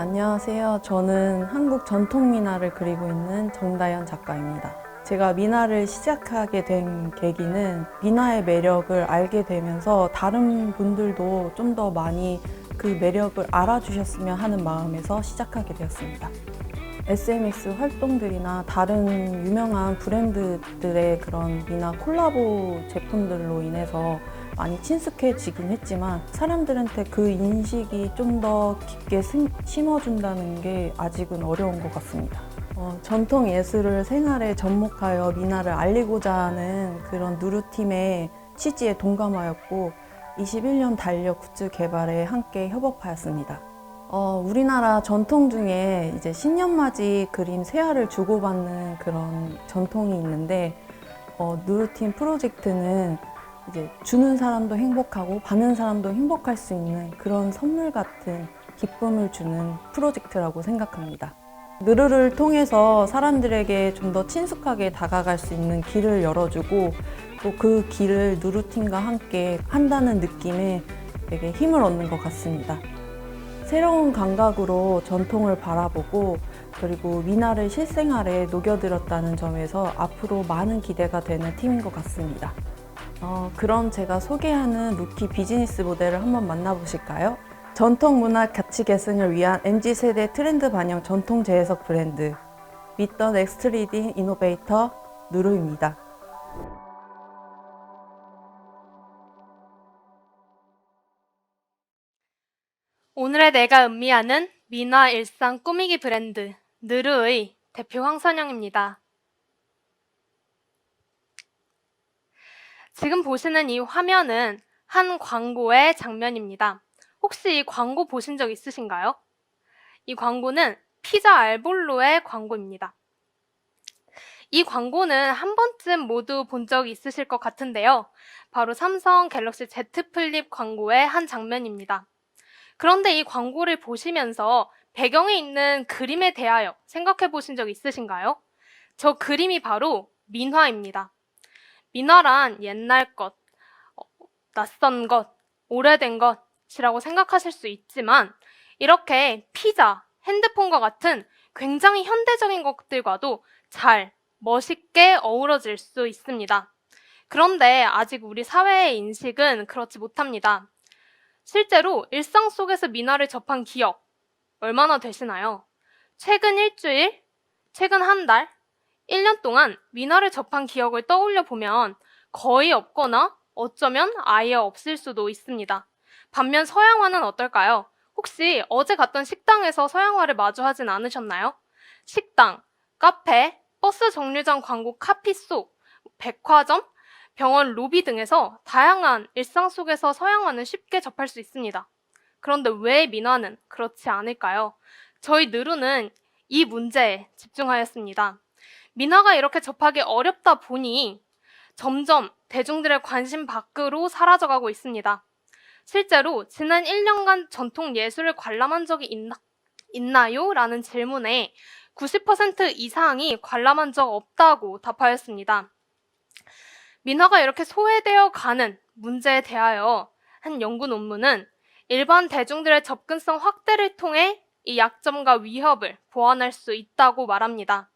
안녕하세요. 저는 한국 전통 미나를 그리고 있는 정다연 작가입니다. 제가 미나를 시작하게 된 계기는 미나의 매력을 알게 되면서 다른 분들도 좀 더 많이 그 매력을 알아주셨으면 하는 마음에서 시작하게 되었습니다. SNS 활동들이나 다른 유명한 브랜드들의 그런 미나 콜라보 제품들로 인해서 많이 친숙해지긴 했지만 사람들한테 그 인식이 좀 더 깊게 심어준다는 게 아직은 어려운 것 같습니다. 전통 예술을 생활에 접목하여 미나를 알리고자 하는 그런 누르팀의 취지에 동감하였고 21년 달력 굿즈 개발에 함께 협업하였습니다. 우리나라 전통 중에 이제 신년맞이 그림 세알을 주고받는 그런 전통이 있는데 누르팀 프로젝트는 이제 주는 사람도 행복하고 받는 사람도 행복할 수 있는 그런 선물 같은 기쁨을 주는 프로젝트라고 생각합니다. 누르를 통해서 사람들에게 좀 더 친숙하게 다가갈 수 있는 길을 열어주고 또 그 길을 누르팀과 함께 한다는 느낌에 되게 힘을 얻는 것 같습니다. 새로운 감각으로 전통을 바라보고 그리고 미나를 실생활에 녹여들었다는 점에서 앞으로 많은 기대가 되는 팀인 것 같습니다. 그럼 제가 소개하는 루키 비즈니스 모델을 한번 만나보실까요? 전통 문화 가치 계승을 위한 MZ세대 트렌드 반영 전통 재해석 브랜드 Meet the Next Leading Innovator 누르입니다. 오늘의 내가 음미하는 미나 일상 꾸미기 브랜드 느르의 대표 황선영입니다. 지금 보시는 이 화면은 한 광고의 장면입니다. 혹시 이 광고 보신 적 있으신가요? 이 광고는 피자 알볼로의 광고입니다. 이 광고는 한 번쯤 모두 본 적이 있으실 것 같은데요. 바로 삼성 갤럭시 Z 플립 광고의 한 장면입니다. 그런데 이 광고를 보시면서 배경에 있는 그림에 대하여 생각해 보신 적 있으신가요? 저 그림이 바로 민화입니다. 민화란 옛날 것, 낯선 것, 오래된 것이라고 생각하실 수 있지만 이렇게 피자, 핸드폰과 같은 굉장히 현대적인 것들과도 잘, 멋있게 어우러질 수 있습니다. 그런데 아직 우리 사회의 인식은 그렇지 못합니다. 실제로 일상 속에서 미나를 접한 기억 얼마나 되시나요? 최근 일주일, 최근 한 달, 1년 동안 미나를 접한 기억을 떠올려 보면 거의 없거나 어쩌면 아예 없을 수도 있습니다. 반면 서양화는 어떨까요? 혹시 어제 갔던 식당에서 서양화를 마주하진 않으셨나요? 식당, 카페, 버스 정류장 광고 카피소, 백화점, 병원 로비 등에서 다양한 일상 속에서 서양화는 쉽게 접할 수 있습니다. 그런데 왜 민화는 그렇지 않을까요? 저희 느루는 이 문제에 집중하였습니다. 민화가 이렇게 접하기 어렵다 보니 점점 대중들의 관심 밖으로 사라져가고 있습니다. 실제로 지난 1년간 전통 예술을 관람한 적이 있나요? 라는 질문에 90% 이상이 관람한 적 없다고 답하였습니다. 민화가 이렇게 소외되어 가는 문제에 대하여 한 연구 논문은 일반 대중들의 접근성 확대를 통해 이 약점과 위협을 보완할 수 있다고 말합니다.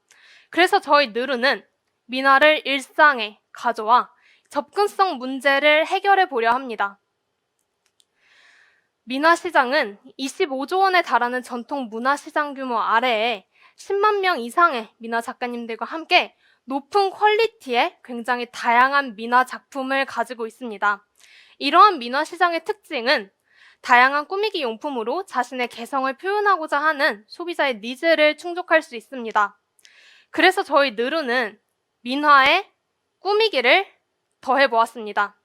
그래서 저희 느루는 민화를 일상에 가져와 접근성 문제를 해결해 보려 합니다. 민화 시장은 25조 원에 달하는 전통 문화 시장 규모 아래에 10만 명 이상의 민화 작가님들과 함께 높은 퀄리티의 굉장히 다양한 민화 작품을 가지고 있습니다. 이러한 민화 시장의 특징은 다양한 꾸미기 용품으로 자신의 개성을 표현하고자 하는 소비자의 니즈를 충족할 수 있습니다. 그래서 저희 느루는 민화에 꾸미기를 더해보았습니다.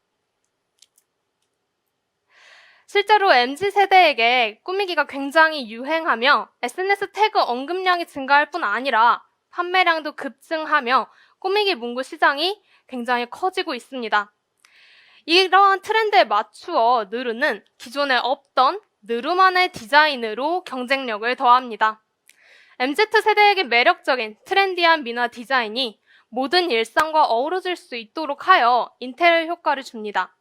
실제로 MZ세대에게 꾸미기가 굉장히 유행하며 SNS 태그 언급량이 증가할 뿐 아니라 판매량도 급증하며 꾸미기 문구 시장이 굉장히 커지고 있습니다. 이러한 트렌드에 맞추어 느루는 기존에 없던 느루만의 디자인으로 경쟁력을 더합니다. MZ세대에게 매력적인 트렌디한 민화 디자인이 모든 일상과 어우러질 수 있도록 하여 인테리어 효과를 줍니다.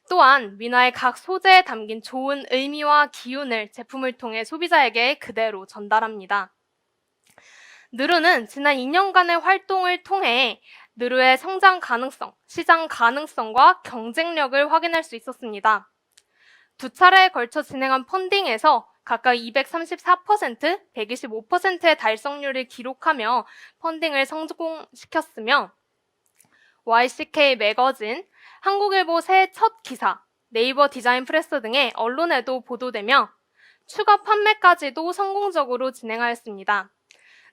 또한 미나의 각 소재에 담긴 좋은 의미와 기운을 제품을 통해 소비자에게 그대로 전달합니다. 느르는 지난 2년간의 활동을 통해 느르의 성장 가능성, 시장 가능성과 경쟁력을 확인할 수 있었습니다. 두 차례에 걸쳐 진행한 펀딩에서 각각 234%, 125%의 달성률을 기록하며 펀딩을 성공시켰으며 YCK 매거진, 한국일보 새해 첫 기사, 네이버 디자인 프레스 등의 언론에도 보도되며 추가 판매까지도 성공적으로 진행하였습니다.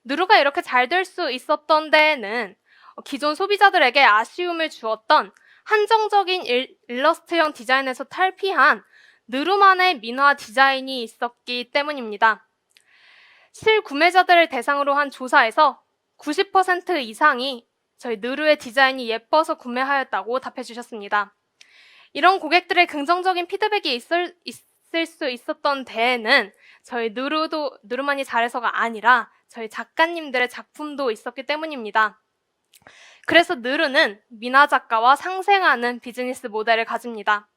느루가 이렇게 잘 될 수 있었던 데에는 기존 소비자들에게 아쉬움을 주었던 한정적인 일러스트형 디자인에서 탈피한 느루만의 민화 디자인이 있었기 때문입니다. 실구매자들을 대상으로 한 조사에서 90% 이상이 저희 느루의 디자인이 예뻐서 구매하였다고 답해 주셨습니다. 이런 고객들의 긍정적인 피드백이 있을 수 있었던 데에는 저희 느루만이 잘해서가 아니라 저희 작가님들의 작품도 있었기 때문입니다. 그래서 느루는 미나 작가와 상생하는 비즈니스 모델을 가집니다.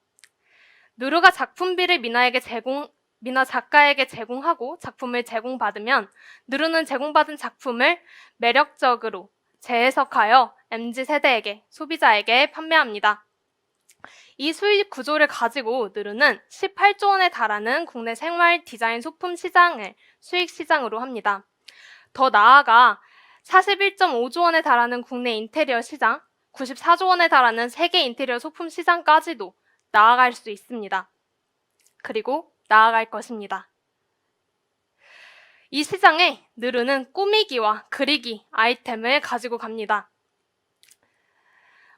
느루가 작품비를 미나 작가에게 제공하고 작품을 제공받으면 느루는 제공받은 작품을 매력적으로 재해석하여 MZ세대에게, 소비자에게 판매합니다. 이 수익 구조를 가지고 느루는 18조 원에 달하는 국내 생활 디자인 소품 시장을 수익 시장으로 합니다. 더 나아가 41.5조 원에 달하는 국내 인테리어 시장, 94조 원에 달하는 세계 인테리어 소품 시장까지도 나아갈 수 있습니다. 그리고 나아갈 것입니다. 이 시장에 느루는 꾸미기와 그리기 아이템을 가지고 갑니다.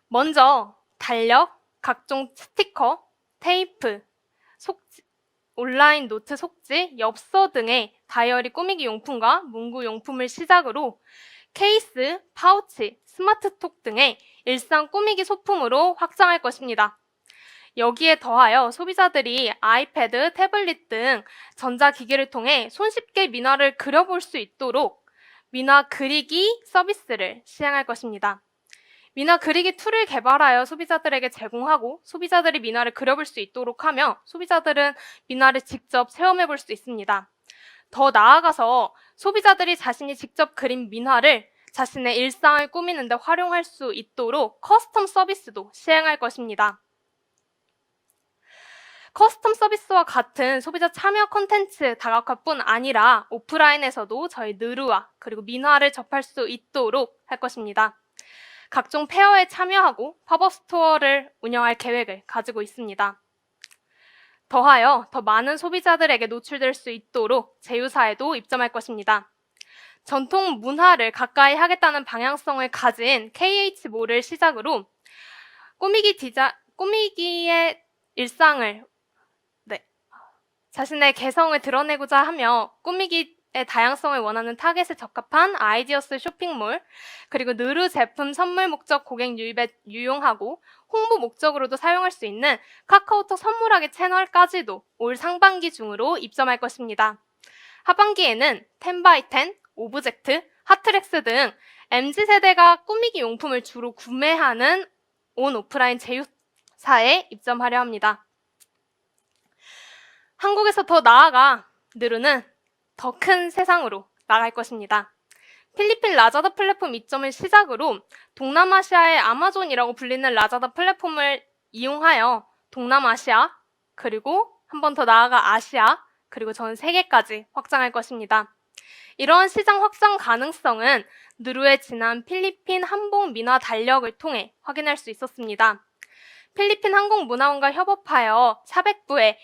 먼저 달력, 각종 스티커, 테이프, 온라인 노트 속지, 엽서 등의 다이어리 꾸미기 용품과 문구 용품을 시작으로 케이스, 파우치, 스마트톡 등의 일상 꾸미기 소품으로 확장할 것입니다. 여기에 더하여 소비자들이 아이패드, 태블릿 등 전자기기를 통해 손쉽게 미나를 그려볼 수 있도록 미나 그리기 서비스를 시행할 것입니다. 미나 그리기 툴을 개발하여 소비자들에게 제공하고 소비자들이 미나를 그려볼 수 있도록 하며 소비자들은 미나를 직접 체험해볼 수 있습니다. 더 나아가서 소비자들이 자신이 직접 그린 미나를 자신의 일상을 꾸미는 데 활용할 수 있도록 커스텀 서비스도 시행할 것입니다. 커스텀 서비스와 같은 소비자 참여 콘텐츠 다각화뿐 아니라 오프라인에서도 저희 느루와 그리고 미나를 접할 수 있도록 할 것입니다. 각종 페어에 참여하고 팝업 스토어를 운영할 계획을 가지고 있습니다. 더하여 더 많은 소비자들에게 노출될 수 있도록 제휴사에도 입점할 것입니다. 전통 문화를 가까이 하겠다는 방향성을 가진 KH몰을 시작으로 꾸미기의 일상을 자신의 개성을 드러내고자 하며 꾸미기의 다양성을 원하는 타겟에 적합한 아이디어스 쇼핑몰, 그리고 느루 제품 선물 목적 고객 유입에 유용하고 홍보 목적으로도 사용할 수 있는 카카오톡 선물하기 채널까지도 올 상반기 중으로 입점할 것입니다. 하반기에는 10x10, 오브젝트, 하트렉스 등 MZ세대가 꾸미기 용품을 주로 구매하는 온 오프라인 제휴사에 입점하려 합니다. 한국에서 더 나아가 느루는 더 큰 세상으로 나갈 것입니다. 필리핀 라자다 플랫폼 입점을 시작으로 동남아시아의 아마존이라고 불리는 라자다 플랫폼을 이용하여 동남아시아, 그리고 한 번 더 나아가 아시아, 그리고 전 세계까지 확장할 것입니다. 이러한 시장 확장 가능성은 느루의 지난 필리핀 한복 민화 달력을 통해 확인할 수 있었습니다. 필리핀 항공문화원과 협업하여 400부의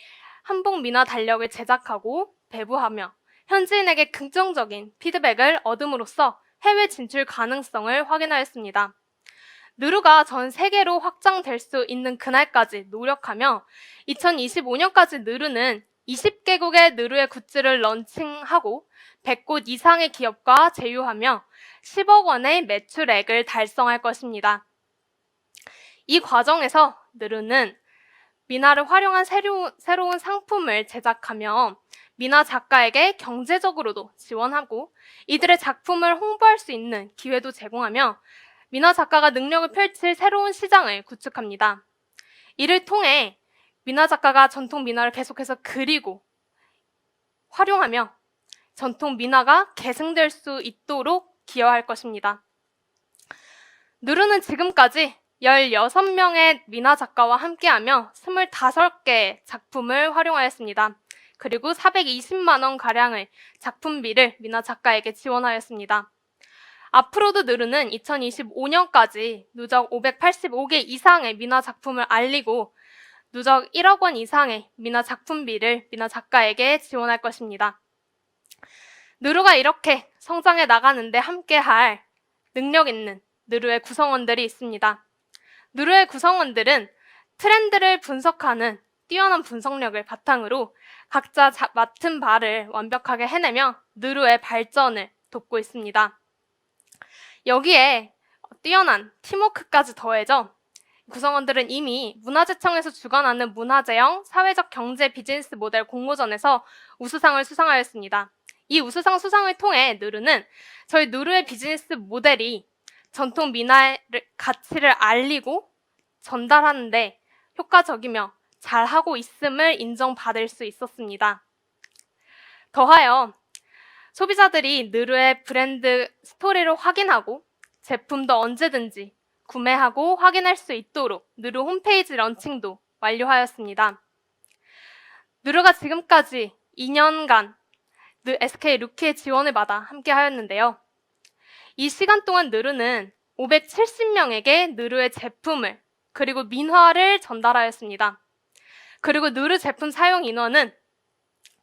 한복 민화 달력을 제작하고 배부하며 현지인에게 긍정적인 피드백을 얻음으로써 해외 진출 가능성을 확인하였습니다. 느루가 전 세계로 확장될 수 있는 그날까지 노력하며 2025년까지 느루는 20개국의 느루의 굿즈를 런칭하고 100곳 이상의 기업과 제휴하며 10억 원의 매출액을 달성할 것입니다. 이 과정에서 느루는 미나를 활용한 새로운 상품을 제작하며 미나 작가에게 경제적으로도 지원하고 이들의 작품을 홍보할 수 있는 기회도 제공하며 미나 작가가 능력을 펼칠 새로운 시장을 구축합니다. 이를 통해 미나 작가가 전통 미나를 계속해서 그리고 활용하며 전통 미나가 계승될 수 있도록 기여할 것입니다. 누르는 지금까지 16명의 미나 작가와 함께하며 25개의 작품을 활용하였습니다. 그리고 420만 원 가량의 작품비를 미나 작가에게 지원하였습니다. 앞으로도 누르는 2025년까지 누적 585개 이상의 미나 작품을 알리고 누적 1억 원 이상의 미나 작품비를 미나 작가에게 지원할 것입니다. 누르가 이렇게 성장해 나가는데 함께할 능력 있는 누르의 구성원들이 있습니다. 누르의 구성원들은 트렌드를 분석하는 뛰어난 분석력을 바탕으로 각자 맡은 바를 완벽하게 해내며 누르의 발전을 돕고 있습니다. 여기에 뛰어난 팀워크까지 더해져 구성원들은 이미 문화재청에서 주관하는 문화재형 사회적 경제 비즈니스 모델 공모전에서 우수상을 수상하였습니다. 이 우수상 수상을 통해 누르는 저희 누르의 비즈니스 모델이 전통 미나의 가치를 알리고 전달하는데 효과적이며 잘하고 있음을 인정받을 수 있었습니다. 더하여 소비자들이 누르의 브랜드 스토리를 확인하고 제품도 언제든지 구매하고 확인할 수 있도록 누르 홈페이지 런칭도 완료하였습니다. 누르가 지금까지 2년간 SK 루키의 지원을 받아 함께 하였는데요. 이 시간 동안 누르는 570명에게 누르의 제품을 그리고 민화를 전달하였습니다. 그리고 누르 제품 사용 인원은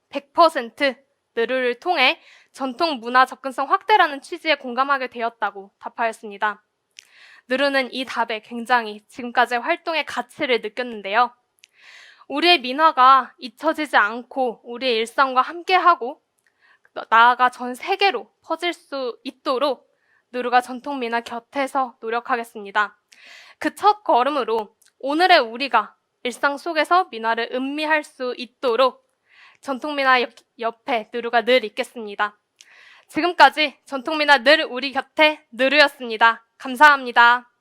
100% 누르를 통해 전통 문화 접근성 확대라는 취지에 공감하게 되었다고 답하였습니다. 누르는 이 답에 굉장히 지금까지의 활동의 가치를 느꼈는데요. 우리의 민화가 잊혀지지 않고 우리의 일상과 함께하고 나아가 전 세계로 퍼질 수 있도록 누르가 전통 민화 곁에서 노력하겠습니다. 그 첫 걸음으로 오늘의 우리가 일상 속에서 민화를 음미할 수 있도록 전통 민화 옆에 누르가 늘 있겠습니다. 지금까지 전통 민화 늘 우리 곁에 누르였습니다. 감사합니다.